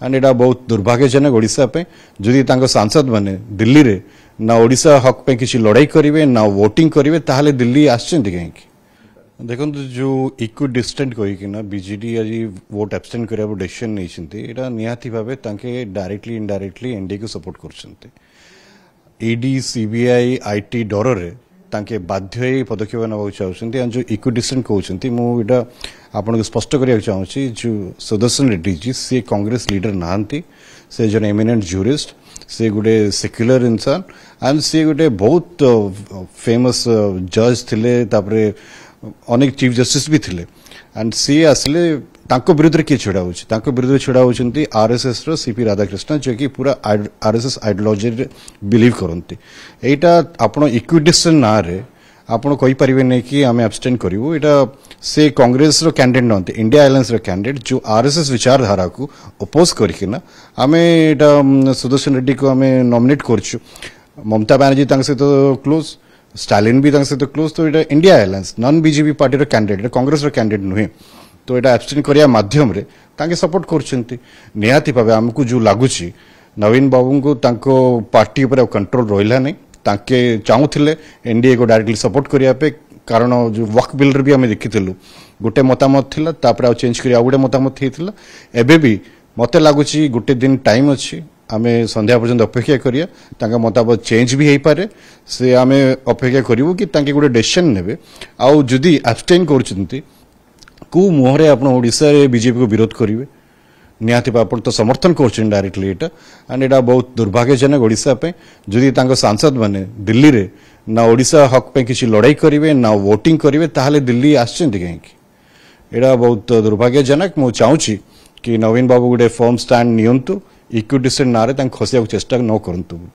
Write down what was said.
And एटा बहुत दुर्भाग्यजनक ओडिशा पे जदि तांको सांसद माने दिल्ली रे ना ओडिशा हक पे किसी लड़ाई करेंगे ना वोटिंग करेंगे ताहले दिल्ली आछंती कहीं देखो जो इक्वी डिस्टेंट कहीकिना बीजेडी आज वोट एब्सटेंड करने डिसीजन नहीं निहाती भाव डायरेक्टली इनडायरेक्टली एनडीए को सपोर्ट कर ईडी सीबीआई आईटी डर रे तांके बाध्य पदक्षेप ना चाहते जो इक्वी डिस्टेंट कहते मुझा आपन स्पष्ट करने चाहूँगी जो सुदर्शन रेड्डी जी सी कांग्रेस लीडर नहांती से जन एमिनेंट जूरिस्ट से गोटे सेक्युलर इंसान एंड सी गोटे बहुत फेमस जज थिले तापरे अनेक चीफ जस्टिस भी थिले एंड सी आसले तांको विरुद्ध किए छिड़ा होछि तांको विरुद्ध छिड़ा होछंती आरएसएस रो सीपी राधाकृष्ण जो कि पूरा आरएसएस आइडियोलॉजी रे बिलीव करंती एटा आपण इक्विडिशन ना रे आपण कहि परिबे नै कि आमे एब्सटेंड करिवो एटा से कांग्रेस रो कैंडिडेट नंती इंडिया अलायंस रो कैंडिडेट जो आरएसएस विचारधारा को अपोज करकिना आमे एटा सुदर्शन रेड्डी को आमे नॉमिनेट करछु ममता बनर्जी तांग से तो क्लोज स्टालिन भी तांग से तो क्लोज तो एटा India alliance non BJP party रो कैंडिडेट कांग्रेस रो कैंडिडेट नुहे तो एटा एब्सटेंड करिया माध्यम रे तांके सपोर्ट करछंती निहाती भाबे हमकु जो लागुची नवीन बाबू को तांको पार्टी ऊपर कंट्रोल रहिला नै तांके चाहूथिले एनडीए को डायरेक्टली सपोर्ट करिया पे कारण जो वक्फ बिल रे भी हमें देखिथिलु गोटे मतामत थिला तापर आ चेंज करिया गोटे मतामत हेतिला एबे भी मते लागुची गोटे दिन टाइम अछि आमे संध्या पर्यंत अपेक्षा करिया तांका मतामत चेंज भी हेई पारे से आमे अपेक्षा करिवो कि तांके गोटे डिसीजन नेबे आ जदी एब्सटेन करछंती को मुहरे आपण ओडिसा रे बीजेपी को विरोध करिवे निहाती आप तो समर्थन कर डायरेक्टली एटा एंड एटा बहुत दुर्भाग्यजनक ओडिशा पे जदि तांको सांसद माने दिल्ली रे ना ओडिशा हक पे किसी लड़ाई करेंगे ना वोटिंग करेंगे ताहले दिल्ली आछंती कहीं एटा बहुत दुर्भाग्यजनक मु चाहूँगी कि नवीन बाबू गोटे फर्म स्टैंड नियंतु इक्वी डिस्टेंट ना रे तांको खसिया चेष्टा न करंतु।